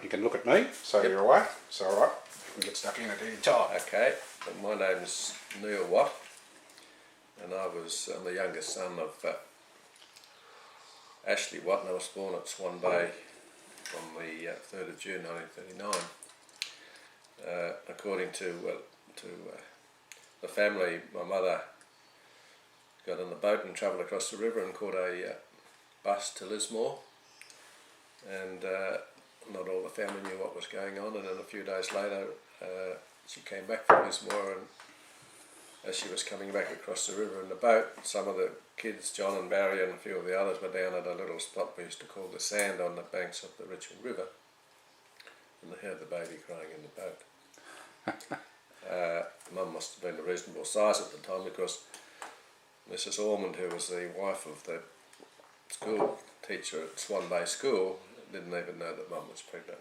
You can look at me, so Yep. you're away. It's all right. You can get stuck in at any time. Okay, my name's Neal Watt, and I'm the youngest son of Ashley Watt, and I was born at Swan Bay on the 3rd of June 1939. According to the family, my mother got on the boat and travelled across the river and caught a bus to Lismore, and not all the family knew what was going on, and then a few days later she came back from Lismore, and as she was coming back across the river in the boat, some of the kids, John and Barry and a few of the others, were down at a little spot we used to call the Sand on the banks of the Richmond River, and they heard the baby crying in the boat. Mum must have been a reasonable size at the time, because Mrs. Ormond, who was the wife of the school teacher at Swan Bay School, didn't even know that Mum was pregnant.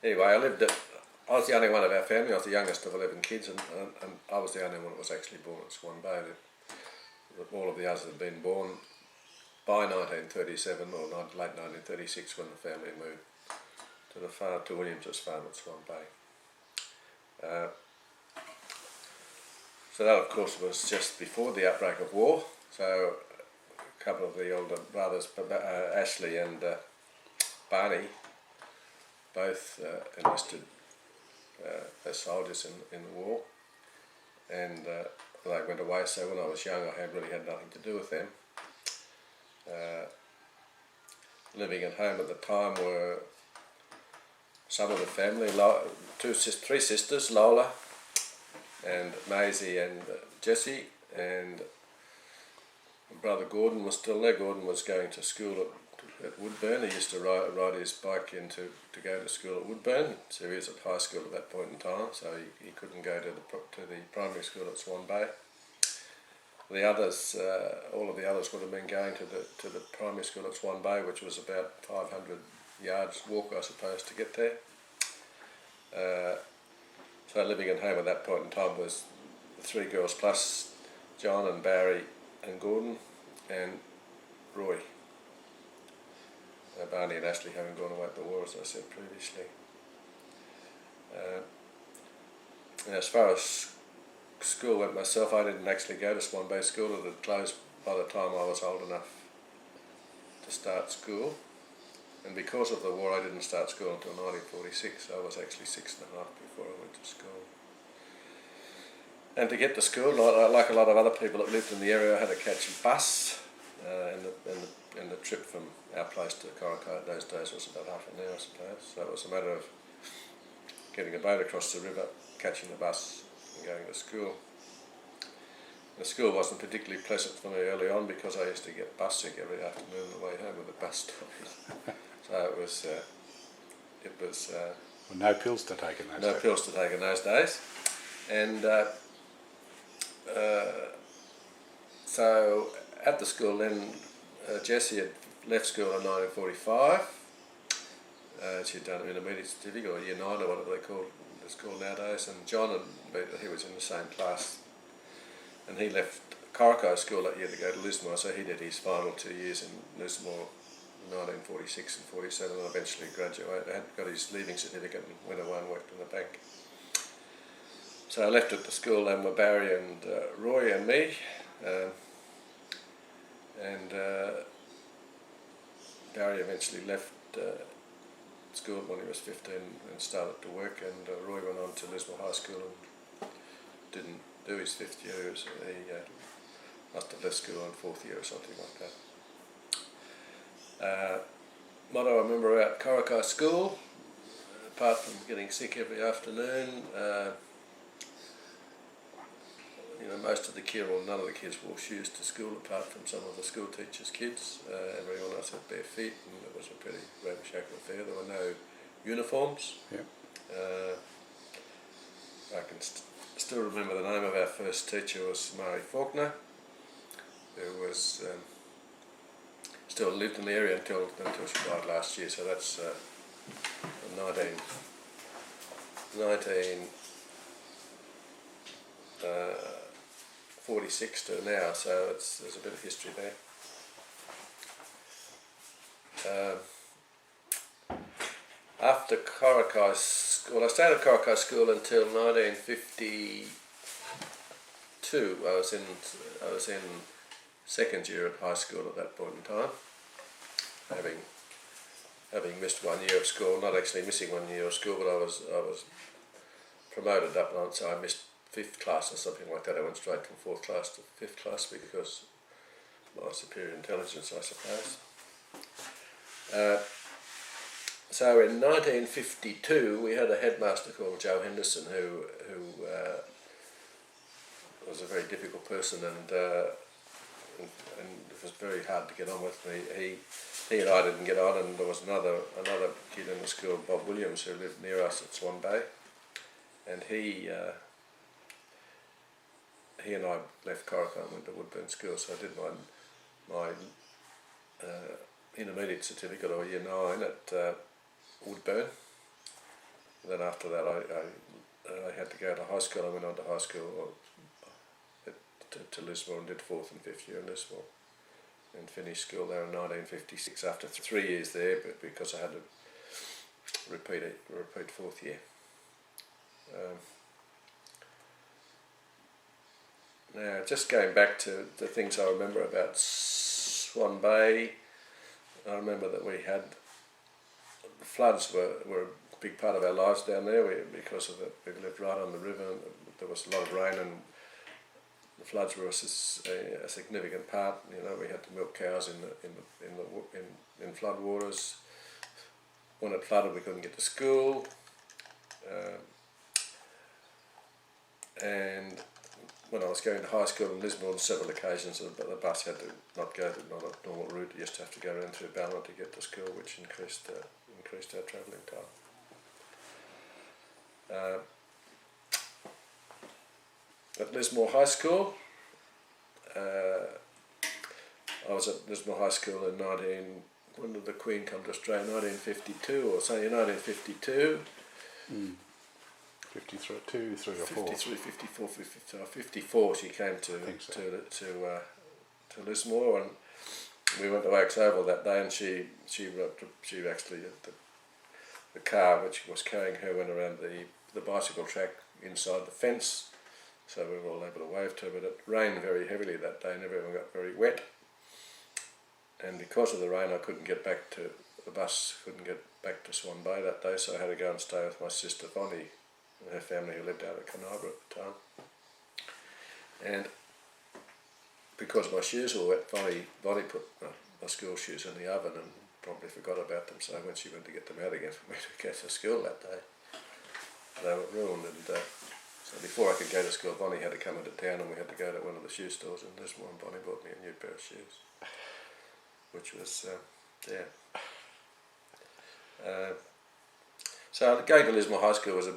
Anyway, I was the only one of our family. I was the youngest of 11 kids, and I was the only one that was actually born at Swan Bay. All of the others had been born by 1937 or late 1936, when the family moved to Williams's farm at Swan Bay. So that, of course, was just before the outbreak of war. So a couple of the older brothers, Ashley and Barney, both enlisted as soldiers in the war, and they went away. So when I was young, I really had nothing to do with them. Living at home at the time were some of the family, three sisters, Lola and Maisie and Jessie, and brother Gordon was still there. Gordon was going to school at Woodburn. He used to ride his bike in to go to school at Woodburn, so he was at high school at that point in time, so he couldn't go to the primary school at Swan Bay. The others, all of the others would have been going to the primary school at Swan Bay, which was about 500 yards walk, I suppose, to get there. So living at home at that point in time was the three girls plus John and Barry and Gordon and Roy. Barney and Ashley having gone away at the war, as I said previously. And as far as school went myself, I didn't actually go to Swan Bay School. It had closed by the time I was old enough to start school. And because of the war, I didn't start school until 1946, so I was actually 6 and a half before I went to school. And to get to school, like a lot of other people that lived in the area, I had to catch a bus, and the trip from our place to Corrica in those days was about half an hour, I suppose. So it was a matter of getting a boat across the river, catching the bus and going to school. The school wasn't particularly pleasant for me early on, because I used to get bus sick every afternoon on the way home with the bus stops. So it was Well, no pills to take in those days. No pills to take in those days. And so at the school then, Jessie had left school in 1945. She'd done an intermediate certificate, or Year 9 or whatever it's called nowadays, and John, he was in the same class, and he left Corrica School that year to go to Lismore, so he did his final 2 years in Lismore in 1946 and 47, and eventually graduated, got his leaving certificate and went away and worked in the bank. So I left at the school then with Barry and Roy and me, and Barry eventually left school when he was 15 and started to work, and Roy went on to Lismore High School and didn't do his 5th year. He must have left school in 4th year or something like that. What I remember about Corrica School, apart from getting sick every afternoon, most of the kids, or none of the kids, wore shoes to school, apart from some of the school teachers' kids. Everyone else had bare feet, and it was a pretty ramshackle affair. There were no uniforms. Yeah. I can still remember the name of our first teacher was Murray Faulkner, who was still lived in the area until she died last year. So that's 46 to now, so there's a bit of history there. after Corici School, I stayed at Corici School until 1952. I was in second year at high school at that point in time, having missed 1 year of school. Not actually missing 1 year of school, but I was promoted up, and so I missed 5th class or something like that. I went straight from 4th class to 5th class because of my superior intelligence, I suppose. So in 1952 we had a headmaster called Joe Henderson who was a very difficult person, and it was very hard to get on with. He and I didn't get on, and there was another kid in the school, Bob Williams, who lived near us at Swan Bay, and he and I left Corici and went to Woodburn School. So I did my intermediate certificate, or year 9, at Woodburn. And then after that I had to go to high school. I went on to high school to Lismore and did 4th and 5th year in Lismore, and finished school there in 1956 after 3 years there, but because I had to repeat 4th year. Now, just going back to the things I remember about Swan Bay, I remember that we had floods were a big part of our lives down there. Because of we lived right on the river, and there was a lot of rain, and the floods were a significant part. You know, we had to milk cows in flood waters. When it flooded, we couldn't get to school, and when I was going to high school in Lismore, on several occasions the bus had to not go to not a normal route. You used to have to go around through Ballina to get to school, which increased our travelling time. At Lismore High School, I was at Lismore High School in when did the Queen come to Australia? 1952 or something, 1952. 53 or 4. 53, 54, 54 she came to Lismore, and we went to Oaks Oval that day, and she actually, the car which was carrying her went around the bicycle track inside the fence, so we were all able to wave to her, but it rained very heavily that day and everyone got very wet, and because of the rain the bus couldn't get back to Swan Bay that day, so I had to go and stay with my sister Bonnie and her family, who lived out at Canberra at the time. And because my shoes were wet, Bonnie put my school shoes in the oven and probably forgot about them, so when she went to get them out again for me to go to school that day, they were ruined. And so before I could go to school, Bonnie had to come into town, and we had to go to one of the shoe stores in Lismore, and Bonnie bought me a new pair of shoes, which was, so going to Lismore High School was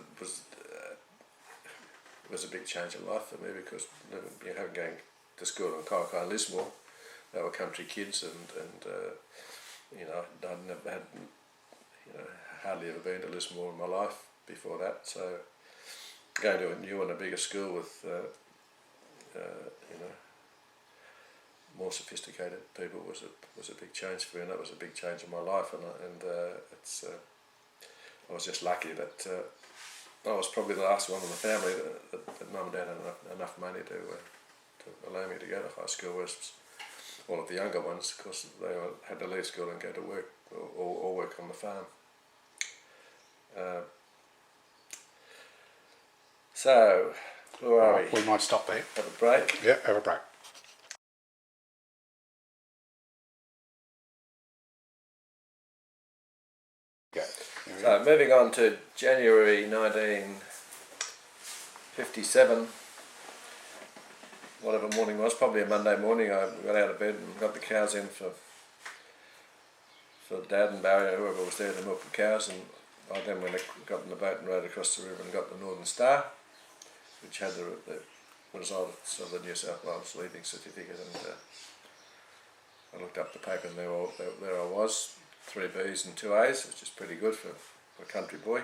a big change in life for me, because having going to school in Corici and Lismore, they were country kids, and I'd never had, hardly ever been to Lismore in my life before that. So going to a new and a bigger school with more sophisticated people was a big change for me, and that was a big change in my life. I was just lucky that I was probably the last one in the family that Mum and Dad had enough money to allow me to go to high school, whereas all of the younger ones, of course, they had to leave school and go to work or work on the farm. So, where are we? We might stop there. Have a break? Yeah, have a break. So, moving on to January 1957, whatever morning it was, probably a Monday morning, I got out of bed and got the cows in for Dad and Barry, whoever was there to milk the cows, and I then got in the boat and rowed across the river and got the Northern Star, which had the results of the New South Wales leaving certificate, and I looked up the paper, and there I was, 3 B's and 2 A's, which is pretty good for a country boy.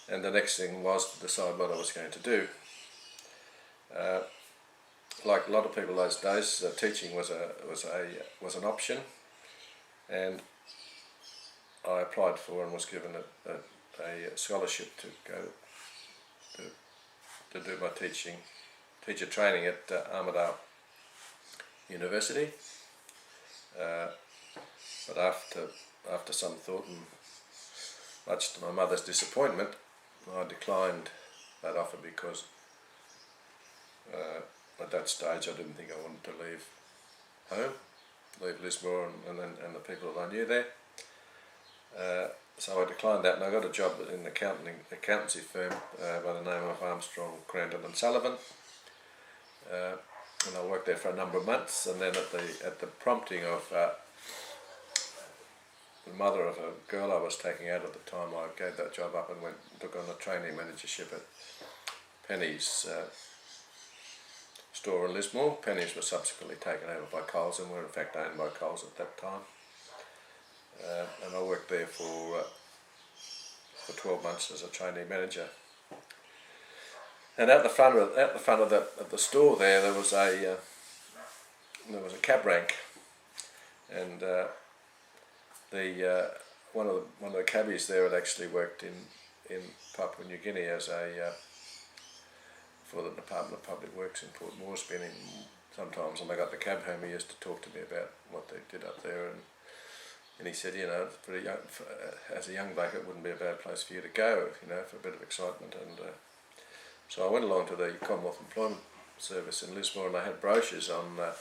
And the next thing was to decide what I was going to do. Like a lot of people those days, teaching was an option, and I applied for and was given a scholarship to go to do my teacher training at Armidale University. But after some thought and much to my mother's disappointment, I declined that offer because at that stage I didn't think I wanted to leave home, leave Lismore and the people that I knew there. So I declined that, and I got a job in an accountancy firm by the name of Armstrong, Crandon and Sullivan. And I worked there for a number of months, and then at the prompting of the mother of a girl I was taking out at the time, I gave that job up and took on a training managership at Penny's store in Lismore. Penny's was subsequently taken over by Coles and were in fact owned by Coles at that time. And I worked there for 12 months as a trainee manager. And at the front of the store there was a cab rank, and one of the cabbies there had actually worked in Papua New Guinea as for the Department of Public Works in Port Moresby. And sometimes when I got the cab home, he used to talk to me about what they did up there, and he said, it's pretty young, as a young bloke, it wouldn't be a bad place for you to go, for a bit of excitement. And so I went along to the Commonwealth Employment Service in Lismore, and I had brochures on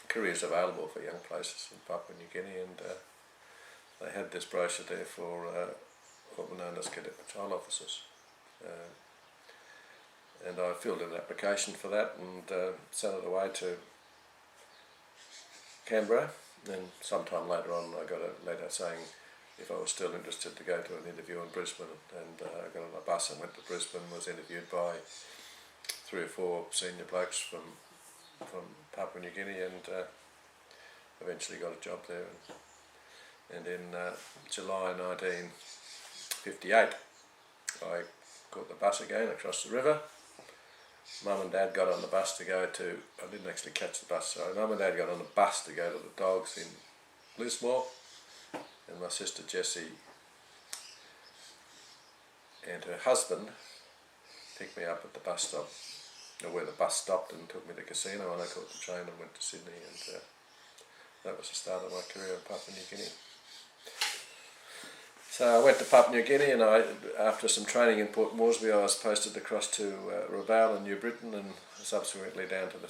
careers available for young places in Papua New Guinea, and they had this brochure there for what were known as cadet patrol officers. And I filled in an application for that and sent it away to Canberra. And sometime later on I got a letter saying if I was still interested to go to an interview in Brisbane, and I got on a bus and went to Brisbane, was interviewed by 3 or 4 senior blokes from Papua New Guinea, and eventually got a job there. And in July 1958 I caught the bus again across the river. Mum and Dad got on the bus to go to, I didn't actually catch the bus, so Mum and Dad got on the bus to go to the dogs in Lismore, and my sister Jessie and her husband picked me up at the bus stop, where the bus stopped, and took me to the casino, and I caught the train and went to Sydney, and that was the start of my career in Papua New Guinea. So I went to Papua New Guinea, and after some training in Port Moresby, I was posted across to Rabaul in New Britain, and subsequently down to the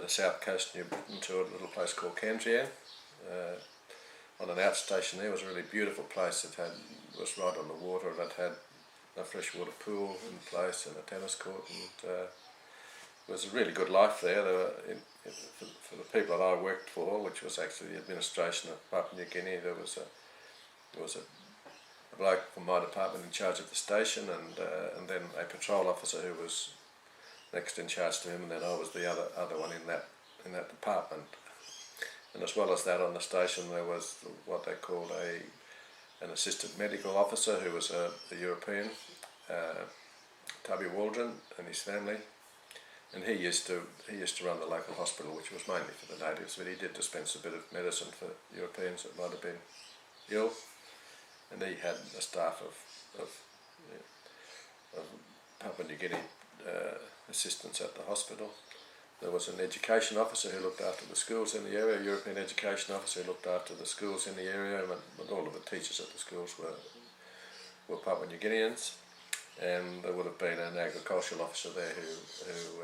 south coast of New Britain to a little place called Cantrian. On an outstation there, it was a really beautiful place. It was right on the water, and it had a freshwater pool in place and a tennis court, and it was a really good life there. For the people that I worked for, which was actually the administration of Papua New Guinea, there was a bloke from my department in charge of the station, and then a patrol officer who was next in charge to him, and then I was the other one in that department. And as well as that, on the station there was what they called an assistant medical officer, who was a European, Tubby Waldron, and his family. And he used to run the local hospital, which was mainly for the natives, but he did dispense a bit of medicine for Europeans that might have been ill. And he had a staff of Papua New Guinea assistants at the hospital. There was an education officer who looked after the schools in the area, a European education officer who looked after the schools in the area, and all of the teachers at the schools were Papua New Guineans. And there would have been an agricultural officer there who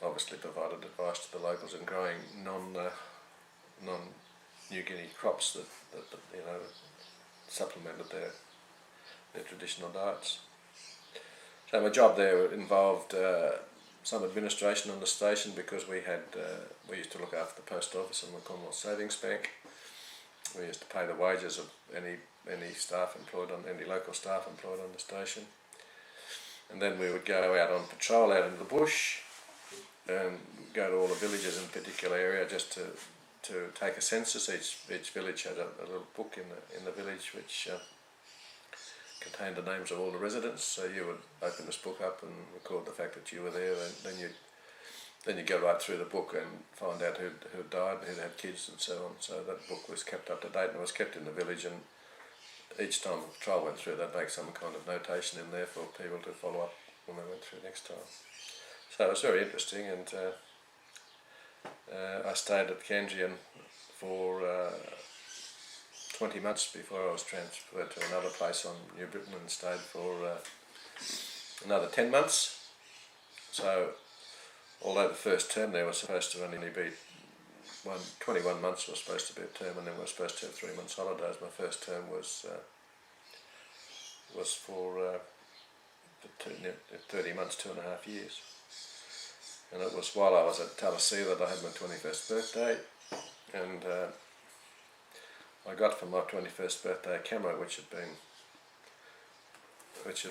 obviously provided advice to the locals in growing non-New Guinea crops that supplemented their traditional diets. So my job there involved some administration on the station, because we used to look after the post office and the Commonwealth Savings Bank. We used to pay the wages of any local staff employed on the station, and then we would go out on patrol out into the bush and go to all the villages in a particular area just to take a census. Each village had a little book in the village which contained the names of all the residents. So you would open this book up and record the fact that you were there, and then then you go right through the book and find out who died, who had kids and so on. So that book was kept up to date and it was kept in the village, and each time the trial went through they'd make some kind of notation in there for people to follow up when they went through next time. So it was very interesting, and I stayed at Kandrian for 20 months before I was transferred to another place on New Britain, and stayed for another 10 months. So although the first term there was supposed to only be 21 months was supposed to be a term, and then we were supposed to have 3 months holidays, my first term was for 30 months, 2.5 years. And it was while I was at Tallahassee that I had my 21st birthday, and I got for my 21st birthday a camera which had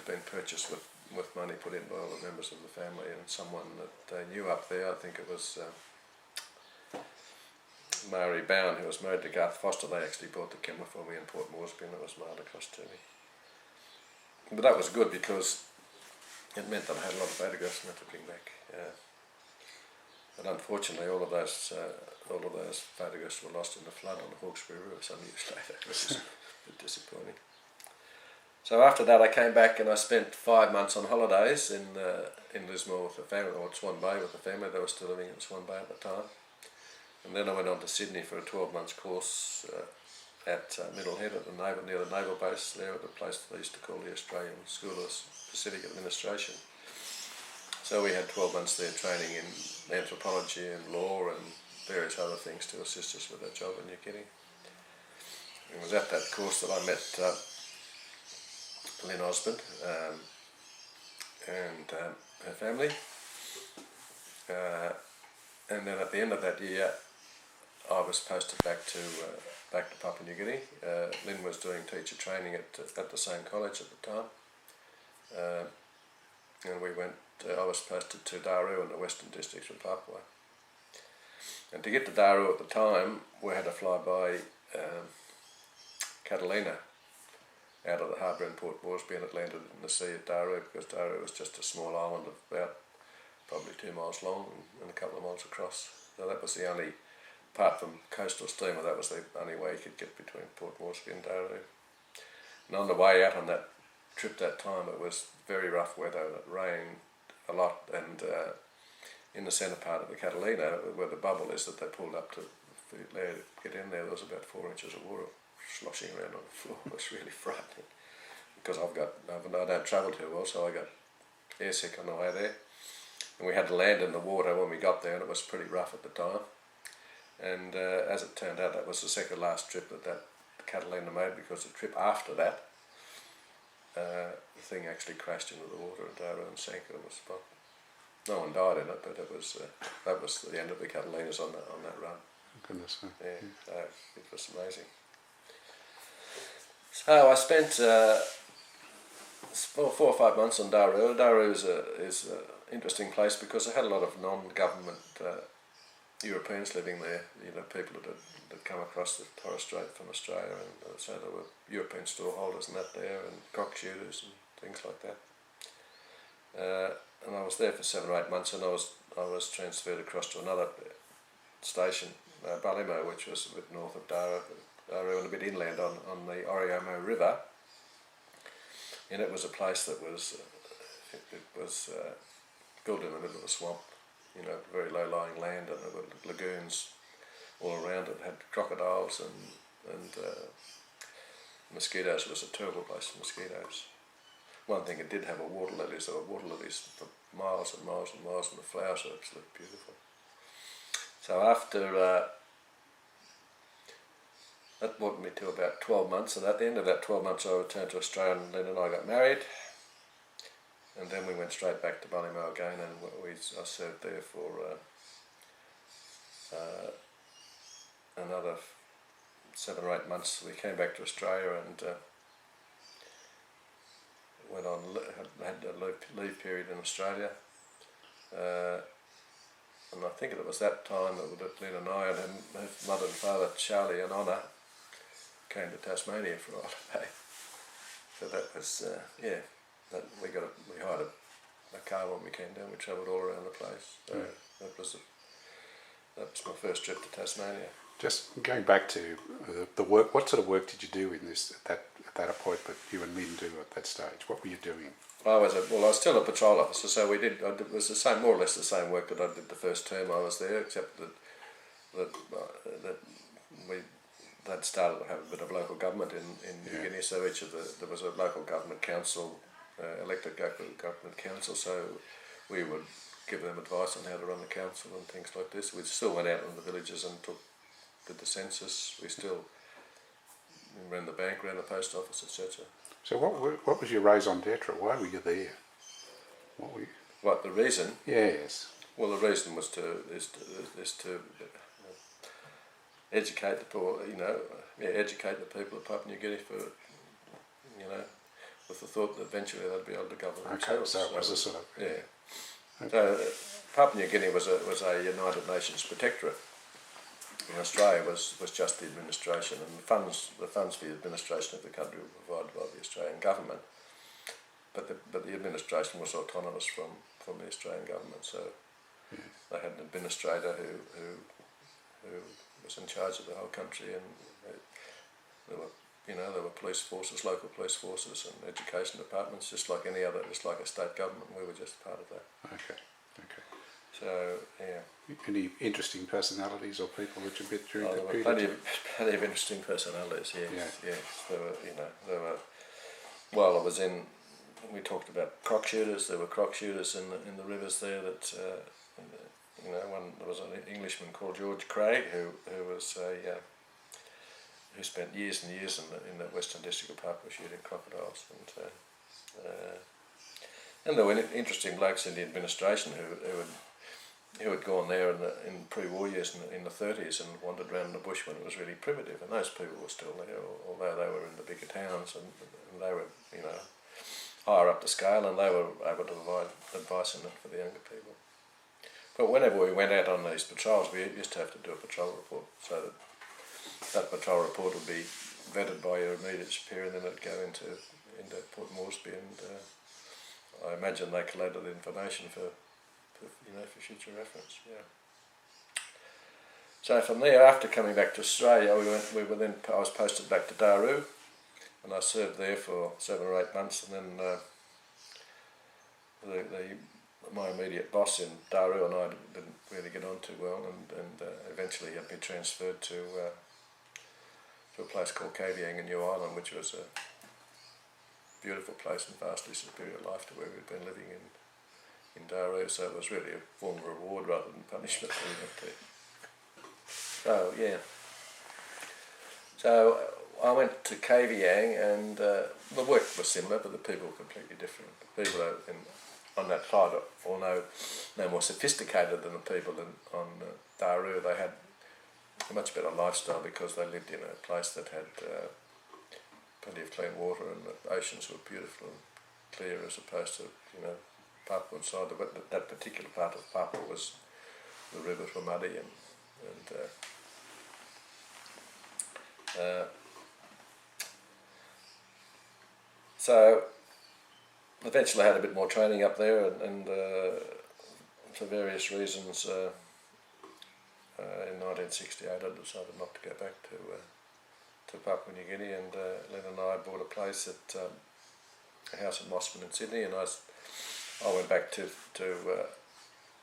been purchased with money put in by all the members of the family, and someone that they knew up there, I think it was Mary Bowen, who was married to Garth Foster. They actually bought the camera for me in Port Moresby, and it was mailed across to me. But that was good because it meant that I had a lot of photographs and I had to bring back. But unfortunately, all of those photographs were lost in the flood on the Hawkesbury River some years later, which is a bit disappointing. So after that, I came back and I spent 5 months on holidays in Lismore with the family, or Swan Bay with the family. They were still living in Swan Bay at the time. And then I went on to Sydney for a 12-month course at Middlehead at the near the naval base there, at a place they used to call the Australian School of Pacific Administration. So we had 12 months there training in anthropology and law and various other things to assist us with our job in New Guinea. It was at that course that I met Lynn Osborne and her family. And then at the end of that year, I was posted back to Papua New Guinea. Lynn was doing teacher training at the same college at the time, and we went. I was posted to Daru in the Western Districts of Papua. And to get to Daru at the time, we had to fly by Catalina out of the harbour in Port Moresby, and it landed in the sea at Daru, because Daru was just a small island of about probably 2 miles long and a couple of miles across. So that was the only, apart from coastal steamer, that was the only way you could get between Port Moresby and Daru. And on the way out on that trip that time, it was very rough weather, and it rained a lot, and in the centre part of the Catalina, where the bubble is that they pulled up to get in there, there was about 4 inches of water sloshing around on the floor. It was really frightening, because I don't travel too well, so I got airsick on the way there. And we had to land in the water when we got there, and it was pretty rough at the time. And as it turned out, that was the second last trip that Catalina made, because the trip after that, the thing actually crashed into the water at Daru and sank. It was fun. No one died in it, but it was that was the end of the Catalinas on that run. Goodness me. Yeah, it was amazing. So I spent 4 or 5 months on Daru. Daru is an interesting place because it had a lot of non-government Europeans living there. You know, people that had come across the Torres Strait from Australia, and so there were European storeholders and that there, and cock shooters and things like that. And I was there for 7 or 8 months, and I was transferred across to another station, Ballimo, which was a bit north of Daru and a bit inland on the Oriomo River. And it was a place that was built in the middle of a swamp, you know, very low-lying land, and there were lagoons all around it. It had crocodiles and mosquitoes. It was a terrible place for mosquitoes. One thing, it did have water lilies. There were water lilies for miles and miles and miles, and the flowers were absolutely beautiful. So after that brought me to about 12 months, and at the end of that 12 months I returned to Australia, and Lynn and I got married, and then we went straight back to Ballymore again, and I served there for another 7 or 8 months. We came back to Australia and went on, had a leave period in Australia, and I think it was that time that Lynn and I and her mother and father, Charlie and Honor, came to Tasmania for a holiday. So that was, we hired a a car when we came down. We travelled all around the place. So that was my first trip to Tasmania. Just going back to the work, what sort of work did you do in this at that appointment? You and Lynn do at that stage. What were you doing? I was still a patrol officer, so it was the same, more or less the same work that I did the first term I was there, except that they'd started to have a bit of local government in New Guinea. So there was a local government council, elected government council. So we would give them advice on how to run the council and things like this. We still went out in the villages and did the census. We still ran the bank, ran the post office, etc. So what was your raison d'etre? Why were you there? What the reason? Yes. Well, the reason was to educate the poor, educate the people of Papua New Guinea for, with the thought that eventually they'd be able to govern themselves. So it was a sort of Okay. So Papua New Guinea was a United Nations protectorate. In Australia was just the administration, and the funds for the administration of the country were provided by the Australian government. But the administration was autonomous from the Australian government. So they had an administrator who was in charge of the whole country, and there were police forces, local police forces, and education departments, just like a state government. We were just part of that. Okay. So yeah. Any interesting personalities or people that you met during that There were period? plenty of interesting personalities. Yes. There were. Well, I was in. We talked about croc shooters. There were croc shooters in the rivers there. That there was an Englishman called George Craig who spent years and years in the Western District of Papua shooting crocodiles, and there were interesting blokes in the administration who had gone there in pre-war years in the 30s and wandered around in the bush when it was really primitive, and those people were still there, although they were in the bigger towns, and they were higher up the scale, and they were able to provide advice on it for the younger people. But whenever we went out on these patrols, we used to have to do a patrol report, so that patrol report would be vetted by your immediate superior, and then it'd go into Port Moresby, and I imagine they collated the information for future reference. Yeah. So from there, after coming back to Australia, I was posted back to Daru, and I served there for 7 or 8 months, and then my immediate boss in Daru and I didn't really get on too well, and eventually had me transferred to a place called Kavieng in New Ireland, which was a beautiful place and vastly superior life to where we'd been living in Daru, so it was really a form of reward rather than punishment that we went there. So yeah. So I went to Kavieng, and the work was similar, but the people were completely different. The people on that side are no more sophisticated than the people on Daru. They had a much better lifestyle because they lived in a place that had plenty of clean water, and the oceans were beautiful and clear, as opposed to Papua inside. That particular part of Papua was the rivers were muddy, and so eventually I had a bit more training up there, and for various reasons in 1968 I decided not to go back to Papua New Guinea, and Len and I bought a place at a house in Mossman in Sydney, and I went back to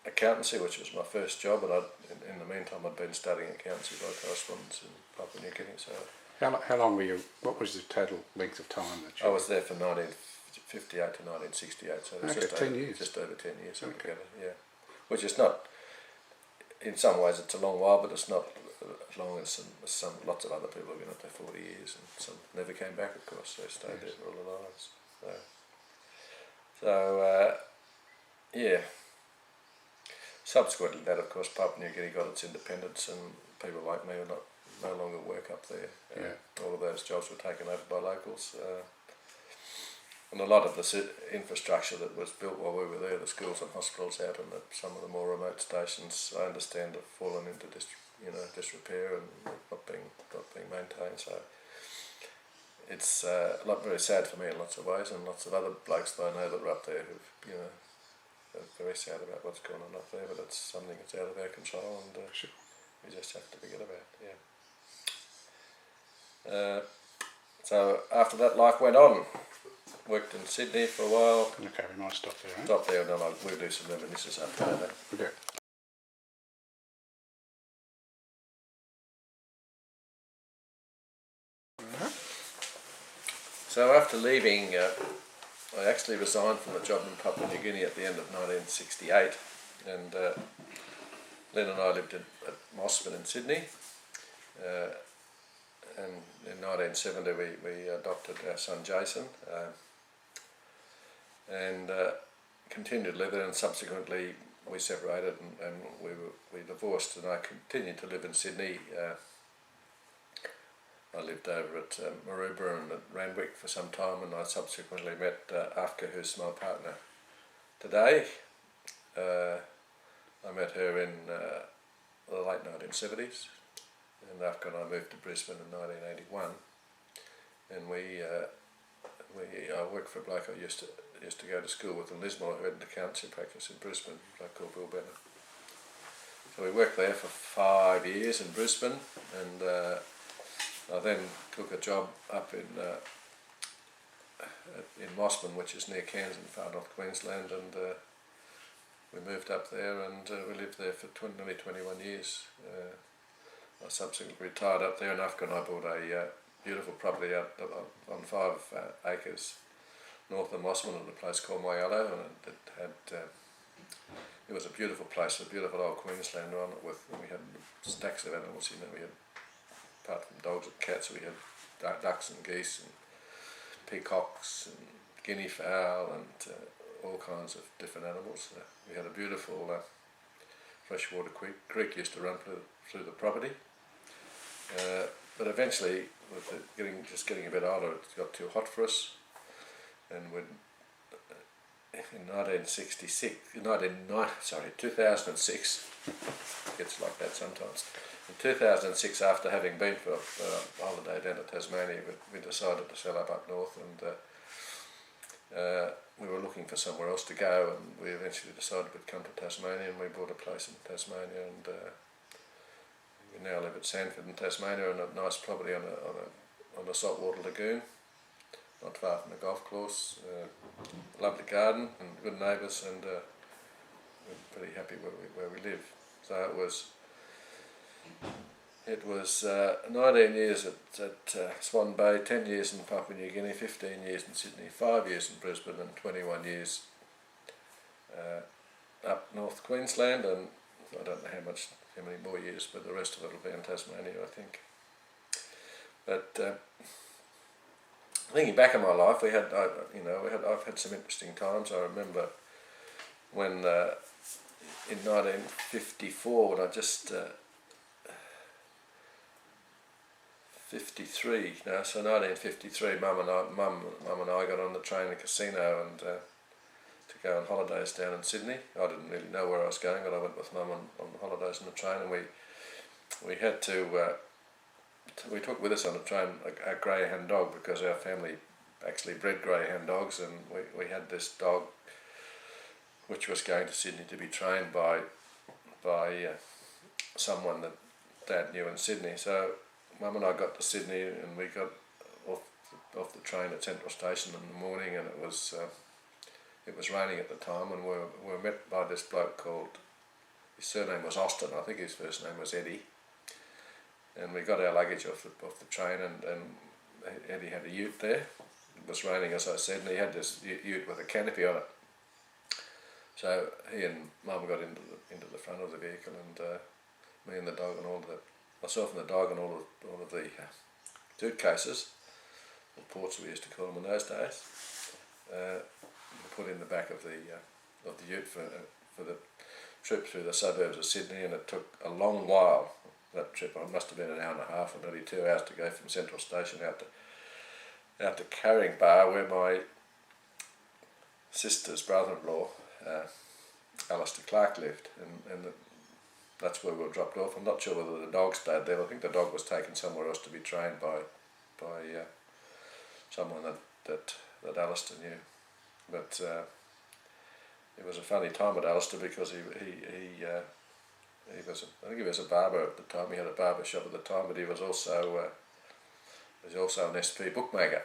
accountancy, which was my first job, and in the meantime I'd been studying accountancy by correspondence in Papua New Guinea. So how long were you? What was the total length of time that you? I was there from 1958 to 1968, so it was just 10 years. Just over 10 years altogether. Yeah, which is not. In some ways, it's a long while, but it's not as long as lots of other people have been up there 40 years, and some never came back. Of course, they stayed there all their lives. So yeah. Subsequently, that of course, Papua New Guinea got its independence, and people like me are no longer work up there. All of those jobs were taken over by locals, and a lot of the infrastructure that was built while we were there, the schools and hospitals out in some of the more remote stations, I understand, have fallen into disrepair and not being maintained. So it's very sad for me in lots of ways, and lots of other blokes that I know that were up there who've very sad about what's going on up there, but it's something that's out of our control, and Sure. we just have to forget about it. Yeah. So after that, life went on. Worked in Sydney for a while. Okay, we might stop there. Stop there, and then we'll do some reminiscences after that. Okay. So after leaving, I actually resigned from the job in Papua New Guinea at the end of 1968, and Len and I lived at Mossman in Sydney, and in 1970 we adopted our son Jason, and continued to live there, and subsequently we separated and we divorced, and I continued to live in Sydney. I lived over at Maroubra and at Randwick for some time, and I subsequently met Afka, who's my partner today. I met her in the late 1970s, and Afka and I moved to Brisbane in 1981, and I worked for a bloke I used to go to school with in Lismore, who had an accountancy practice in Brisbane, a bloke called Bill Bennett. So we worked there for 5 years in Brisbane, and I then took a job up in Mossman, which is near Cairns in far north Queensland, and we moved up there, and we lived there for nearly 21 years. I subsequently retired up there, and Afka and I bought a beautiful property out on 5 acres north of Mossman at a place called Moyallo, and it was a beautiful place, a beautiful old Queenslander on it, and we had stacks of animals. We had, apart from dogs and cats, we had ducks and geese and peacocks and guinea fowl and all kinds of different animals. We had a beautiful freshwater creek used to run through the property, but eventually, with it getting a bit older, it got too hot for us, and in 2006, it gets like that sometimes. In 2006, after having been for a holiday down to Tasmania, we decided to sell up north, and we were looking for somewhere else to go, and we eventually decided we'd come to Tasmania, and we bought a place in Tasmania, and we now live at Sanford in Tasmania, on a nice property on a saltwater lagoon, not far from the golf course. Lovely garden and good neighbours, and we're pretty happy where we live. So it was 19 years at Swan Bay, 10 years in Papua New Guinea, 15 years in Sydney, 5 years in Brisbane, and 21 years up North Queensland, and I don't know how many more years, but the rest of it will be in Tasmania, I think. But thinking back on my life, I've had some interesting times. I remember when in 1954, when I just 53, no, so 1953, Mum and I got on the train to Casino and to go on holidays down in Sydney. I didn't really know where I was going, but I went with Mum on holidays on the train, and we had to. We took with us on the train a greyhound dog, because our family actually bred greyhound dogs, and we had this dog which was going to Sydney to be trained by someone that Dad knew in Sydney. So Mum and I got to Sydney, and we got off the train at Central Station in the morning, and it was raining at the time, and we were met by this bloke called, his surname was Austin, I think his first name was Eddie. And we got our luggage off the train, and Eddie had a ute there. It was raining, as I said, and he had this ute with a canopy on it. So he and Mum got into the front of the vehicle, and me and the dog and myself and the dog and all of the suitcases, or ports we used to call them in those days, were put in the back of the ute for the trip through the suburbs of Sydney, and it took a long while. That trip, it must have been an hour and a half, or nearly 2 hours to go from Central Station out to Carrying Bar, where my sister's brother-in-law, Alistair Clark, lived, and that's where we were dropped off. I'm not sure whether the dog stayed there. I think the dog was taken somewhere else to be trained by someone that Alistair knew. But it was a funny time at Alistair because he was I think he was a barber at the time. He had a barber shop at the time, but he was also an SP bookmaker.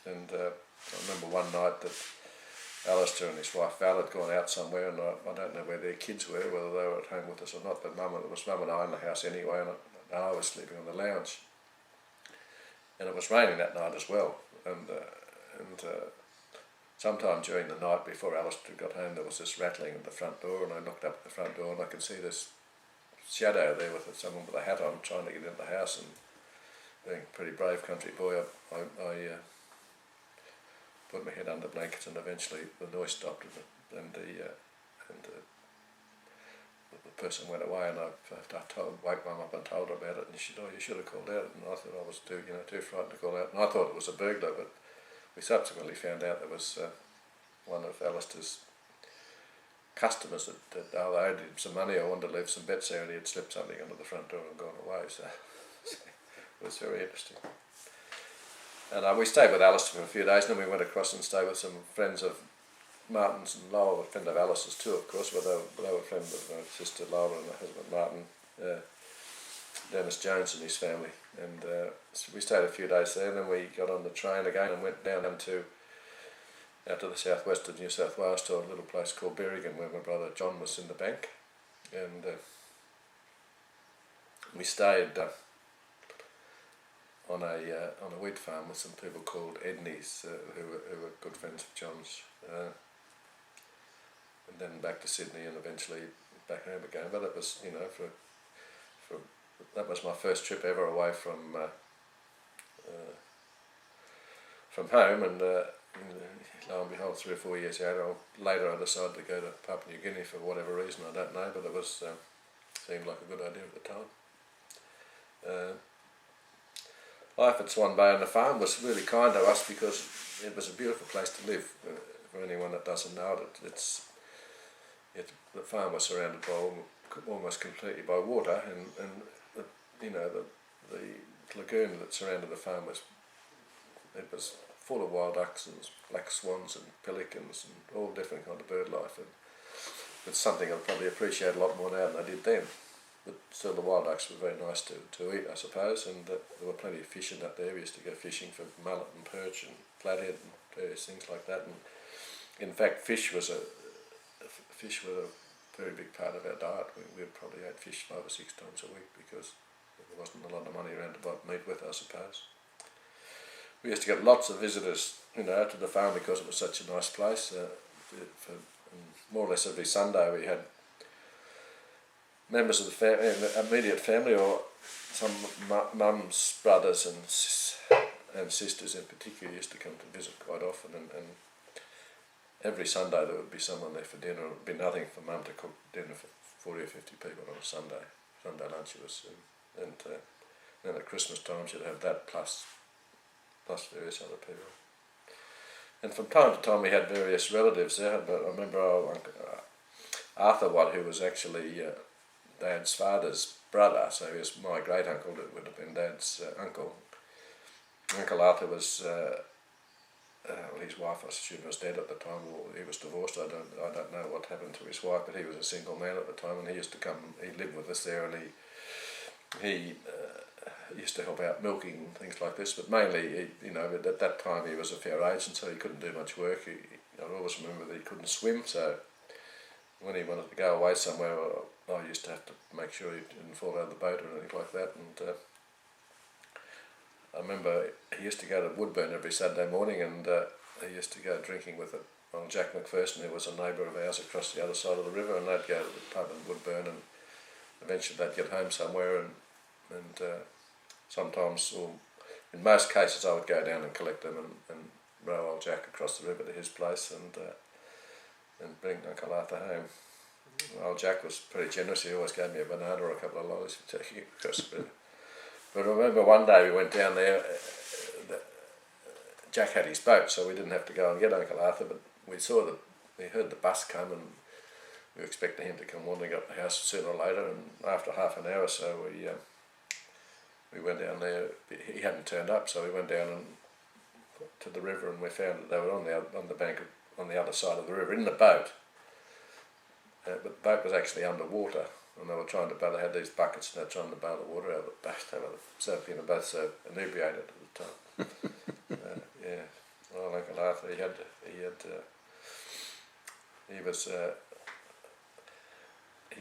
And I remember one night that Alistair and his wife Val had gone out somewhere, and I don't know where their kids were, whether they were at home with us or not. But it was Mum and I in the house anyway, and I was sleeping on the lounge. And it was raining that night as well. And sometime during the night before Alistair got home, there was this rattling at the front door, and I knocked up at the front door, and I could see this shadow there with someone with a hat on trying to get into the house. And being a pretty brave country boy, I put my head under blankets, and eventually the noise stopped, and the person went away, and I woke Mum up and told her about it, and she said, "Oh, you should have called out." And I thought I was too frightened to call out, and I thought it was a burglar, but we subsequently found out there was one of Alistair's customers that owed him some money or wanted to leave some bets there, and he had slipped something under the front door and gone away. So it was very interesting. And we stayed with Alistair for a few days, and then we went across and stayed with some friends of Martin's and Lowell, a friend of Alice's too, of course, but they were friends of my sister Laura and her husband Martin, Dennis Jones and his family. And so we stayed a few days there, and then we got on the train again and went down to out to the southwest of New South Wales to a little place called Berrigan, where my brother John was in the bank. And we stayed on a wheat farm with some people called Edneys, who were good friends of John's. And then back to Sydney, and eventually back home again. But it was, that was my first trip ever away from home. And lo and behold, 3 or 4 years later, I decided to go to Papua New Guinea for whatever reason, I don't know. But it was seemed like a good idea at the time. Life at Swan Bay on the farm was really kind to us because it was a beautiful place to live. For anyone that doesn't know it, the farm was surrounded by almost completely by water, and the lagoon that surrounded the farm was full of wild ducks and black swans and pelicans and all different kind of bird life. And it's something I'd probably appreciate a lot more now than I did then. But still, the wild ducks were very nice to eat, I suppose, and there were plenty of fish in that there. We used to go fishing for mullet and perch and flathead and various things like that. And in fact, fish were a very big part of our diet. We probably ate fish 5 or 6 times a week because there wasn't a lot of money around to buy meat with, I suppose. We used to get lots of visitors, to the farm because it was such a nice place. For more or less every Sunday we had members of the immediate family, or some mum's brothers and sisters in particular used to come to visit quite often, and every Sunday there would be someone there for dinner. It would be nothing for Mum to cook dinner for 40 or 50 people on a Sunday lunch. It was, and then at Christmas time she'd have that plus various other people. And from time to time we had various relatives there. But I remember our Uncle Arthur Watt, who was actually Dad's father's brother, so he was my great uncle. It would have been Dad's uncle. Uncle Arthur was. His wife, I assume, was dead at the time, or he was divorced. I don't know what happened to his wife, but he was a single man at the time, and he used to come. He lived with us there, and he used to help out milking and things like this. But mainly, at that time he was a fair age, and so he couldn't do much work. I always remember that he couldn't swim, so when he wanted to go away somewhere, I used to have to make sure he didn't fall out of the boat or anything like that. And I remember he used to go to Woodburn every Saturday morning, and he used to go drinking with old Jack McPherson, who was a neighbour of ours across the other side of the river, and they'd go to the pub in Woodburn, and eventually they'd get home somewhere, and sometimes, or in most cases, I would go down and collect them and row old Jack across the river to his place and bring Uncle Arthur home. Old Jack was pretty generous. He always gave me a banana or a couple of lollies for taking it across the river. But I remember one day we went down there, Jack had his boat, so we didn't have to go and get Uncle Arthur, but we heard the bus come, and we were expecting him to come wandering up the house sooner or later, and after half an hour or so we went down there. He hadn't turned up, so we went down to the river, and we found that they were on the bank on the other side of the river in the boat, but the boat was actually underwater, and they were trying to bail. They had these buckets, and they were trying to bail the water out of the boat. They were both so inebriated at the time. Yeah. Well, Uncle Arthur, he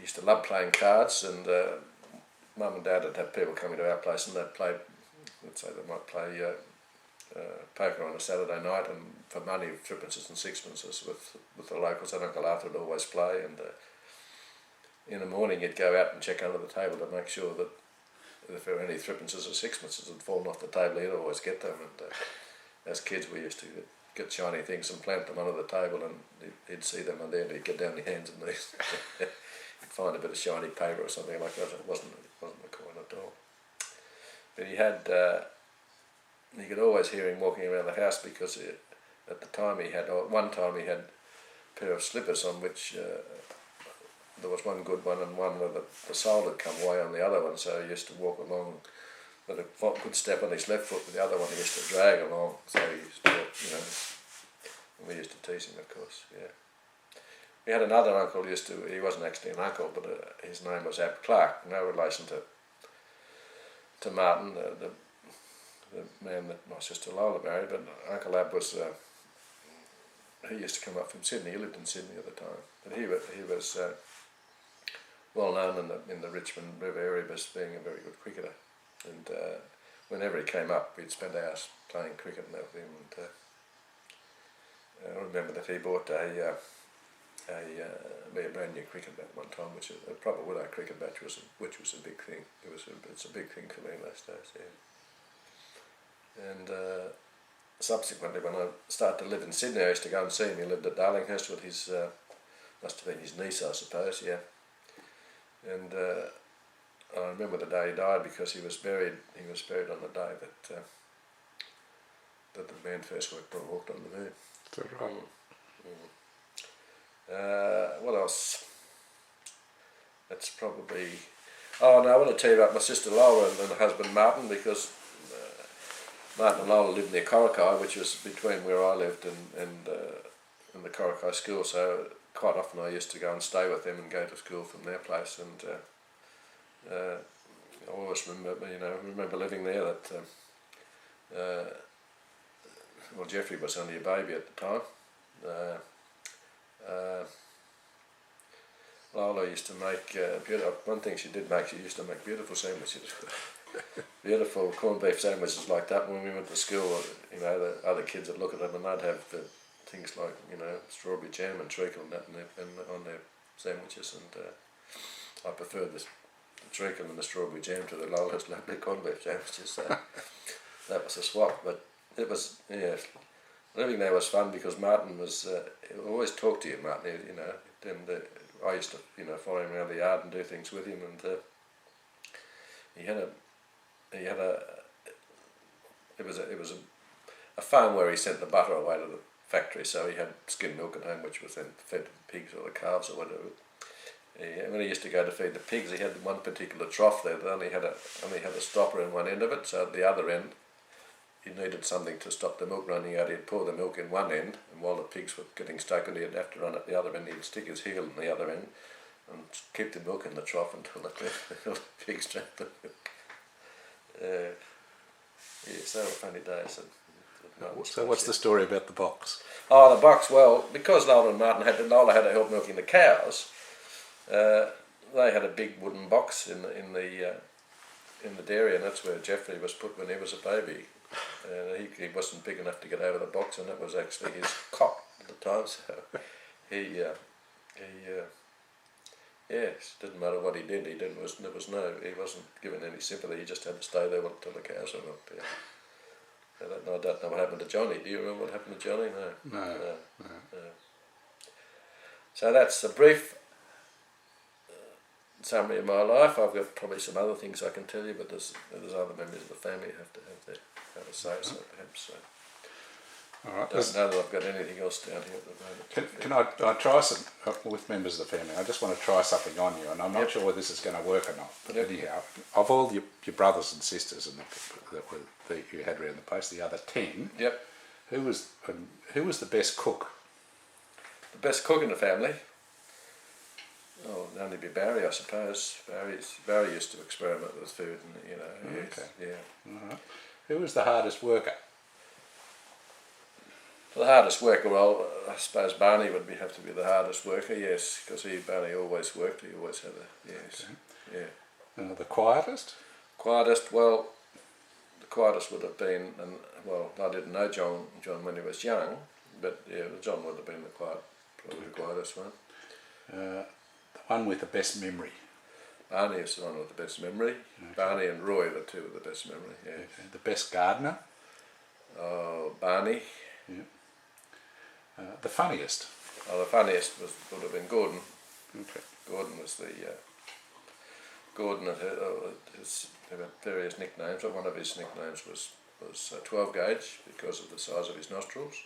used to love playing cards, and Mum and Dad would have people coming to our place, and they'd play. Let's say they might play poker on a Saturday night, and for money, threepences and sixpences with the locals. And Uncle Arthur would always play, and in the morning he'd go out and check under the table to make sure that if there were any threepences or sixpences had fallen off the table, he'd always get them. And as kids, we used to get shiny things and plant them under the table, and he'd see them, and then he'd get down on hands and knees. He'd find a bit of shiny paper or something like that. It wasn't a coin at all. But you could always hear him walking around the house, because at the time one time he had a pair of slippers on which there was one good one and one where the sole had come away on the other one, so he used to walk along with a good step on his left foot, with the other one he used to drag along. So he used to, and we used to tease him, of course. Yeah. We had another uncle he wasn't actually an uncle, but his name was Ab Clark, no relation to Martin, the man that my sister Lola married. But Uncle Ab was, he used to come up from Sydney. He lived in Sydney at the time, but he was well known in the Richmond River area as being a very good cricketer. And whenever he came up, we'd spend hours playing cricket and that with him. And I remember that he bought me a brand new cricket bat one time, which is a proper Willow cricket bat, which was a big thing. It's a big thing for me in those days. Yeah. And subsequently, when I started to live in Sydney, I used to go and see him. He lived at Darlinghurst with his must have been his niece, I suppose. Yeah. And I remember the day he died, because he was buried. He was buried on the day that the man first walked on the moon. Is that right? What else? That's probably. Oh no, I want to tell you about my sister Lola and her husband Martin, because Martin and Lola lived near Corrikai, which was between where I lived and the Corrikai school. So quite often I used to go and stay with them and go to school from their place. And I always remember living there. That well, Jeffrey was only a baby at the time. Lola used to make one thing she did make. She used to make beautiful sandwiches, beautiful corned beef sandwiches like that. When we went to school, the other kids would look at them and they'd have things like strawberry jam and treacle and that on their sandwiches, and I preferred the treacle and the strawberry jam to the Lola's lovely corned beef sandwiches. So that was a swap, but it was living there was fun, because Martin was he always talked to you, Martin. And I used to follow him around the yard and do things with him, and it was a farm where he sent the butter away to the factory, so he had skimmed milk at home, which was then fed to the pigs or the calves or whatever. When he used to go to feed the pigs, he had one particular trough there that only had a stopper in one end of it, so at the other end he needed something to stop the milk running out. He'd pour the milk in one end, and while the pigs were getting stuck in, he'd have to run at the other end. He'd stick his heel in the other end and keep the milk in the trough until the pigs drank the milk. So funny days. So what's the story about the box? Oh, the box. Well, because Lola and Martin Lola had to help milking the cows, they had a big wooden box in the dairy, and that's where Jeffrey was put when he was a baby. He wasn't big enough to get over the box, and that was actually his cot at the time. So he didn't matter what he did. He wasn't given any sympathy. He just had to stay there until the cows were milked. Yeah. I don't know what happened to Johnny. Do you remember what happened to Johnny? No. So that's a brief summary of my life. I've got probably some other things I can tell you, but there's other members of the family who have to have a say, so perhaps. All right. Don't know that I've got anything else down here at the moment. Can I try some with members of the family? I just want to try something on you, and I'm not sure whether this is going to work or not. But anyhow, of all your brothers and sisters and that you had around the place, the other 10, who was the best cook? The best cook in the family? Oh, it'd only be Barry, I suppose. Barry used to experiment with food, and yes, Okay. yeah. All right. Who was the hardest worker? The hardest worker, well, I suppose Barney would have to be the hardest worker, yes, because Barney always worked. He always had yes, Okay. yeah. The quietest? Quietest, well, the quietest would have been, and well, I didn't know John when he was young, but yeah, John would have been probably the quietest one. The one with the best memory? Barney is the one with the best memory. Okay. Barney and Roy are the two with the best memory, yeah. Okay. The best gardener? Oh, Barney. Yeah. The funniest? Oh, the funniest would have been Gordon. Okay. Gordon was the... Gordon had various nicknames, but one of his nicknames was 12 gauge because of the size of his nostrils.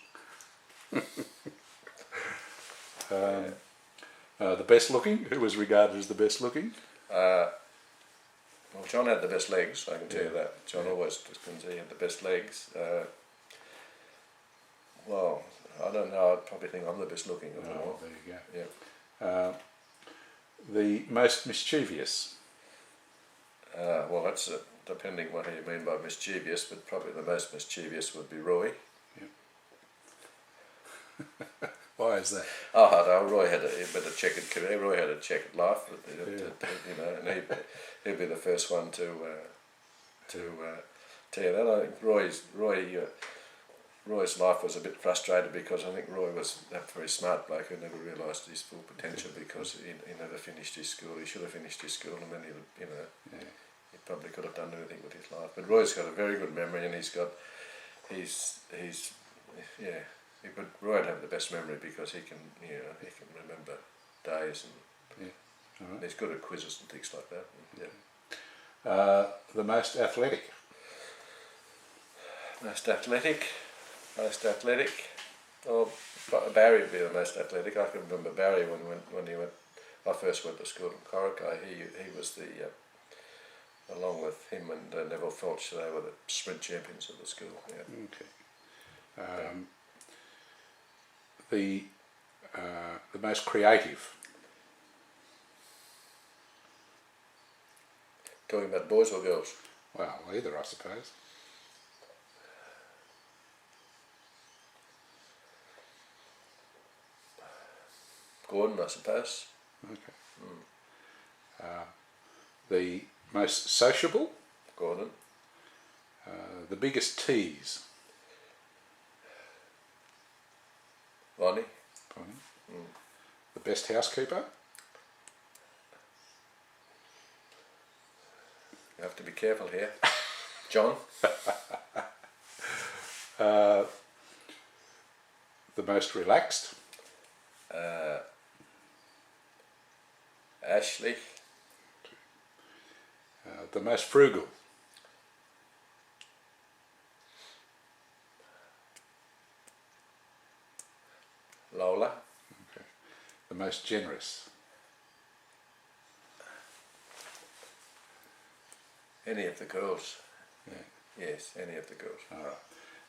The best looking? Who was regarded as the best looking? Well, John had the best legs, I can tell you that. John always he had the best legs. Well, I don't know, I'd probably think I'm the best looking of them all. There you go. Yeah. The most mischievous? Well, that's depending what you mean by mischievous, but probably the most mischievous would be Roy. Yep. Why is that? Oh no, Roy had a bit of checkered career. Roy had a checkered life, and he'd be the first one to tell you that. I think Roy's life was a bit frustrated because I think Roy was a very smart bloke who never realised his full potential because he never finished his school. He should have finished his school, and then he probably could have done anything with his life. But Roy's got a very good memory, and Roy'd have the best memory because he can remember days, and he's good at quizzes and things like that. Yeah. The most athletic? Most athletic. Oh, Barry would be the most athletic. I can remember Barry when he went. I first went to school in Corica. He was along with him and Neville Felch, they were the sprint champions of the school. Yeah. Okay. The most creative? Talking about boys or girls? Well, either, I suppose. Gordon, I suppose. Okay. The most sociable? Gordon. The biggest tease? Bonnie. The best housekeeper? You have to be careful here. John. The most relaxed? Ashley. The most frugal? Lola. Okay. The most generous? Any of the girls. Yeah. Yes, any of the girls. All right.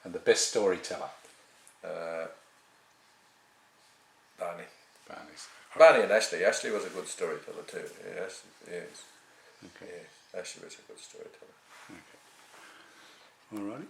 And the best storyteller? Barney. Barney's. And Ashley. Ashley was a good storyteller too. Yes. Okay. Yes. Ashley was a good storyteller. Okay. All righty.